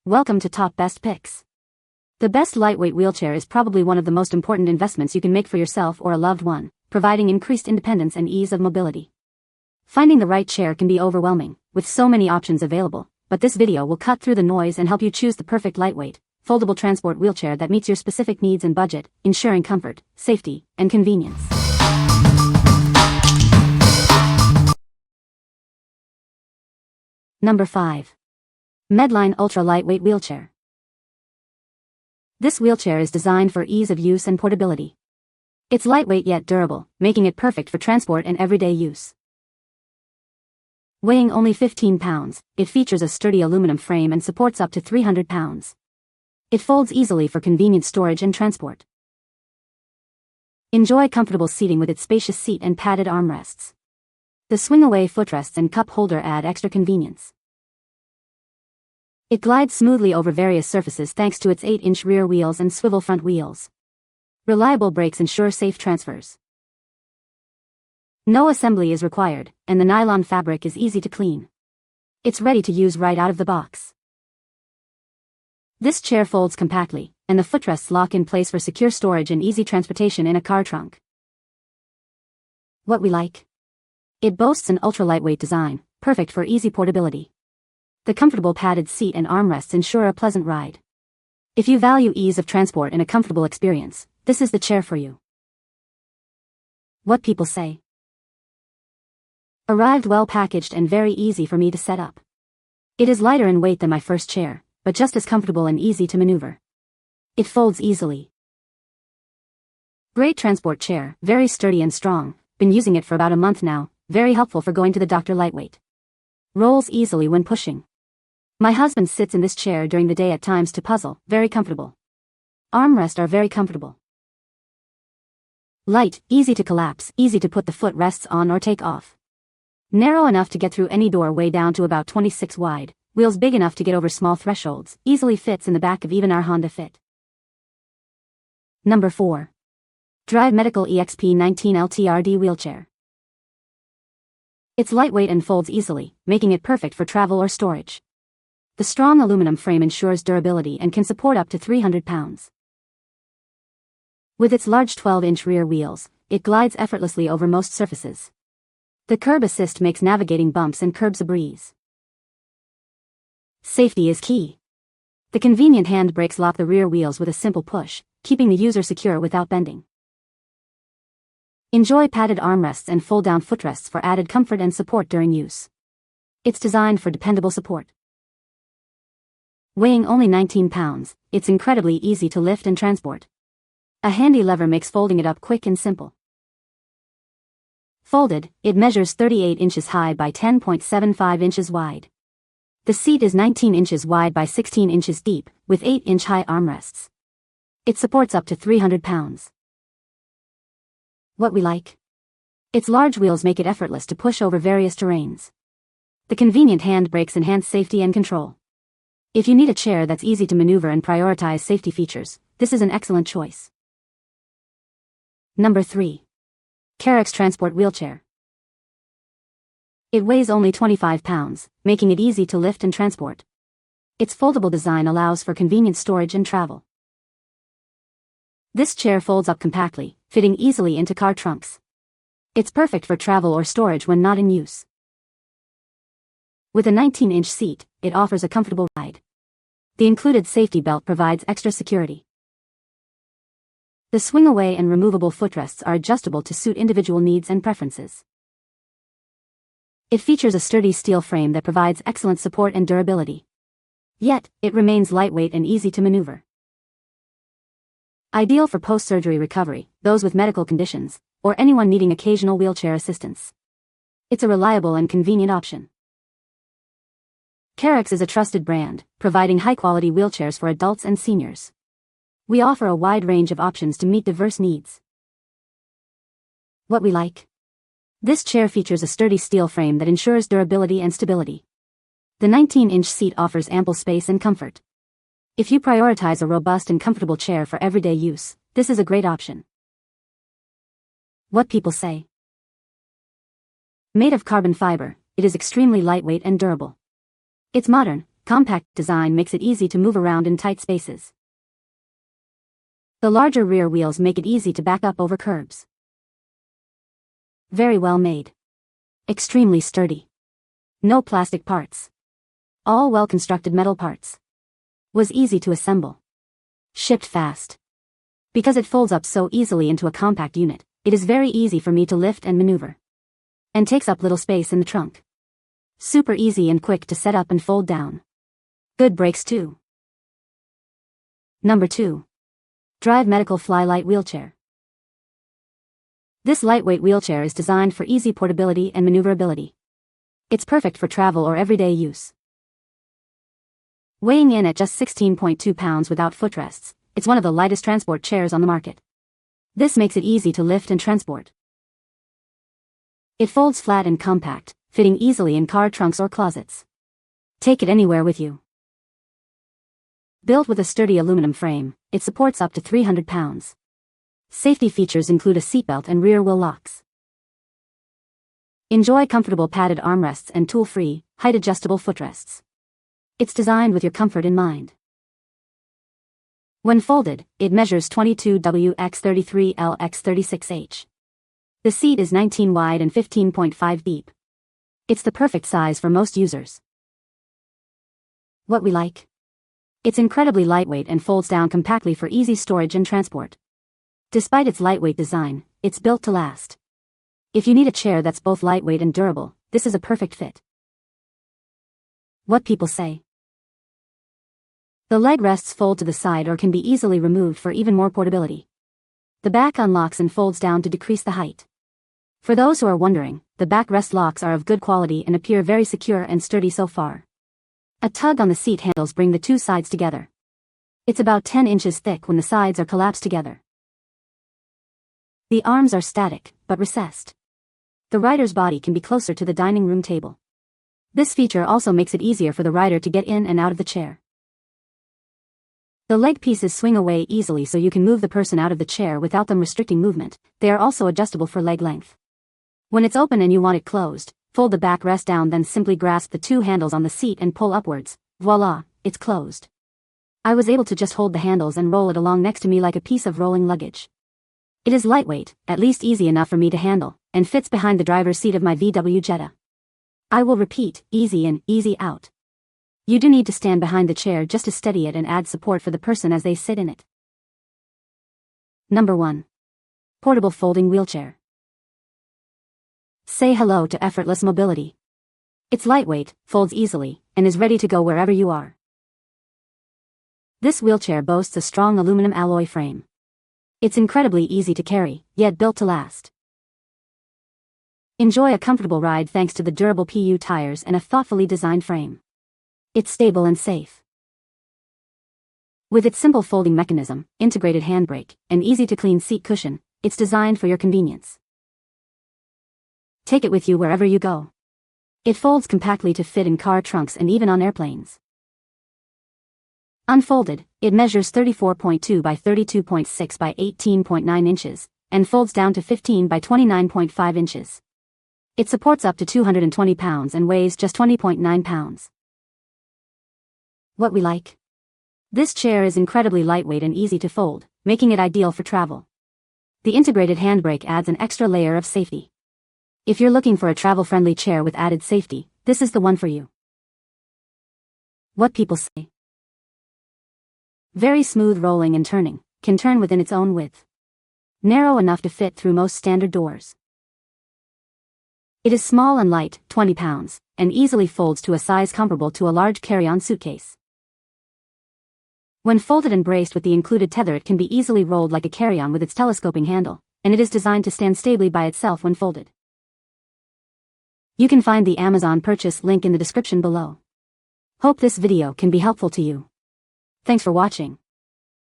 Welcome to Top Best Picks. The best lightweight wheelchair is probably one of the most important investments you can make for yourself or a loved one, providing increased independence and ease of mobility. Finding the right chair can be overwhelming, with so many options available, but this video will cut through the noise and help you choose the perfect lightweight, foldable transport wheelchair that meets your specific needs and budget, ensuring comfort, safety, and convenience. Number 5. Medline Ultra Lightweight Wheelchair. This wheelchair is designed for ease of use and portability. It's lightweight yet durable, making it perfect for transport and everyday use. Weighing only 15 pounds, it features a sturdy aluminum frame and supports up to 300 pounds. It folds easily for convenient storage and transport. Enjoy comfortable seating with its spacious seat and padded armrests. The swing-away footrests and cup holder add extra convenience. It glides smoothly over various surfaces thanks to its 8-inch rear wheels and swivel front wheels. Reliable brakes ensure safe transfers. No assembly is required, and the nylon fabric is easy to clean. It's ready to use right out of the box. This chair folds compactly, and the footrests lock in place for secure storage and easy transportation in a car trunk. What we like? It boasts an ultra-lightweight design, perfect for easy portability. The comfortable padded seat and armrests ensure a pleasant ride. If you value ease of transport and a comfortable experience, this is the chair for you. What people say. Arrived well packaged and very easy for me to set up. It is lighter in weight than my first chair, but just as comfortable and easy to maneuver. It folds easily. Great transport chair, very sturdy and strong, been using it for about a month now, very helpful for going to the doctor lightweight. Rolls easily when pushing. My husband sits in this chair during the day at times to puzzle, very comfortable. Armrests are very comfortable. Light, easy to collapse, easy to put the foot rests on or take off. Narrow enough to get through any doorway down to about 26 wide, wheels big enough to get over small thresholds, easily fits in the back of even our Honda Fit. Number 4. Drive Medical EXP 19 LTRD Wheelchair. It's lightweight and folds easily, making it perfect for travel or storage. The strong aluminum frame ensures durability and can support up to 300 pounds. With its large 12-inch rear wheels, it glides effortlessly over most surfaces. The curb assist makes navigating bumps and curbs a breeze. Safety is key. The convenient hand brakes lock the rear wheels with a simple push, keeping the user secure without bending. Enjoy padded armrests and fold-down footrests for added comfort and support during use. It's designed for dependable support. Weighing only 19 pounds, it's incredibly easy to lift and transport. A handy lever makes folding it up quick and simple. Folded, it measures 38 inches high by 10.75 inches wide. The seat is 19 inches wide by 16 inches deep, with 8-inch high armrests. It supports up to 300 pounds. What we like? Its large wheels make it effortless to push over various terrains. The convenient hand brakes enhance safety and control. If you need a chair that's easy to maneuver and prioritize safety features, this is an excellent choice. Number 3. Carex Transport Wheelchair. It weighs only 25 pounds, making it easy to lift and transport. Its foldable design allows for convenient storage and travel. This chair folds up compactly, fitting easily into car trunks. It's perfect for travel or storage when not in use. With a 19-inch seat, it offers a comfortable ride. The included safety belt provides extra security. The swing-away and removable footrests are adjustable to suit individual needs and preferences. It features a sturdy steel frame that provides excellent support and durability. Yet, it remains lightweight and easy to maneuver. Ideal for post-surgery recovery, those with medical conditions, or anyone needing occasional wheelchair assistance. It's a reliable and convenient option. Carex is a trusted brand, providing high-quality wheelchairs for adults and seniors. We offer a wide range of options to meet diverse needs. What we like? This chair features a sturdy steel frame that ensures durability and stability. The 19-inch seat offers ample space and comfort. If you prioritize a robust and comfortable chair for everyday use, this is a great option. What people say. Made of carbon fiber, it is extremely lightweight and durable. It's modern, Compact design makes it easy to move around in tight spaces. The larger rear wheels make it easy to back up over curbs. Very well made. Extremely sturdy. No plastic parts. All well-constructed metal parts. Was easy to assemble. Shipped fast. Because it folds up so easily into a compact unit, it is very easy for me to lift and maneuver. And takes up little space in the trunk. Super easy and quick to set up and fold down. Good brakes too. Number 2. Drive Medical Fly-Lite Wheelchair. This lightweight wheelchair is designed for easy portability and maneuverability. It's perfect for travel or everyday use. Weighing in at just 16.2 pounds without footrests, it's one of the lightest transport chairs on the market. This makes it easy to lift and transport. It folds flat and compact, fitting easily in car trunks or closets. Take it anywhere with you. Built with a sturdy aluminum frame, it supports up to 300 pounds. Safety features include a seatbelt and rear wheel locks. Enjoy comfortable padded armrests and tool-free, height-adjustable footrests. It's designed with your comfort in mind. When folded, it measures 22W x 33L x 36H. The seat is 19 wide and 15.5 deep. It's the perfect size for most users. What we like? It's incredibly lightweight and folds down compactly for easy storage and transport. Despite its lightweight design, it's built to last. If you need a chair that's both lightweight and durable, this is a perfect fit. What people say. The leg rests fold to the side or can be easily removed for even more portability. The back unlocks and folds down to decrease the height. For those who are wondering, the backrest locks are of good quality and appear very secure and sturdy so far. A tug on the seat handles bring the two sides together. It's about 10 inches thick when the sides are collapsed together. The arms are static, but recessed. The rider's body can be closer to the dining room table. This feature also makes it easier for the rider to get in and out of the chair. The leg pieces swing away easily so you can move the person out of the chair without them restricting movement. They are also adjustable for leg length. When it's open and you want it closed, fold the backrest down, then simply grasp the two handles on the seat and pull upwards. Voila, it's closed. I was able to just hold the handles and roll it along next to me like a piece of rolling luggage. It is lightweight, at least easy enough for me to handle, and fits behind the driver's seat of my VW Jetta. I will repeat, easy in, easy out. You do need to stand behind the chair just to steady it and add support for the person as they sit in it. Number 1. Portable folding wheelchair. Say hello to effortless mobility. It's lightweight, folds easily, and is ready to go wherever you are. This wheelchair boasts a strong aluminum alloy frame. It's incredibly easy to carry, yet built to last. Enjoy a comfortable ride thanks to the durable PU tires and a thoughtfully designed frame. It's stable and safe. With its simple folding mechanism, integrated handbrake, and easy-to-clean seat cushion, it's designed for your convenience. Take it with you wherever you go. It folds compactly to fit in car trunks and even on airplanes. Unfolded, it measures 34.2 by 32.6 by 18.9 inches, and folds down to 15 by 29.5 inches. It supports up to 220 pounds and weighs just 20.9 pounds. What we like? This chair is incredibly lightweight and easy to fold, making it ideal for travel. The integrated handbrake adds an extra layer of safety. If you're looking for a travel-friendly chair with added safety, this is the one for you. What people say. Very smooth rolling and turning, can turn within its own width. Narrow enough to fit through most standard doors. It is small and light, 20 pounds, and easily folds to a size comparable to a large carry-on suitcase. When folded and braced with the included tether, it can be easily rolled like a carry-on with its telescoping handle, and it is designed to stand stably by itself when folded. You can find the Amazon purchase link in the description below. Hope this video can be helpful to you. Thanks for watching.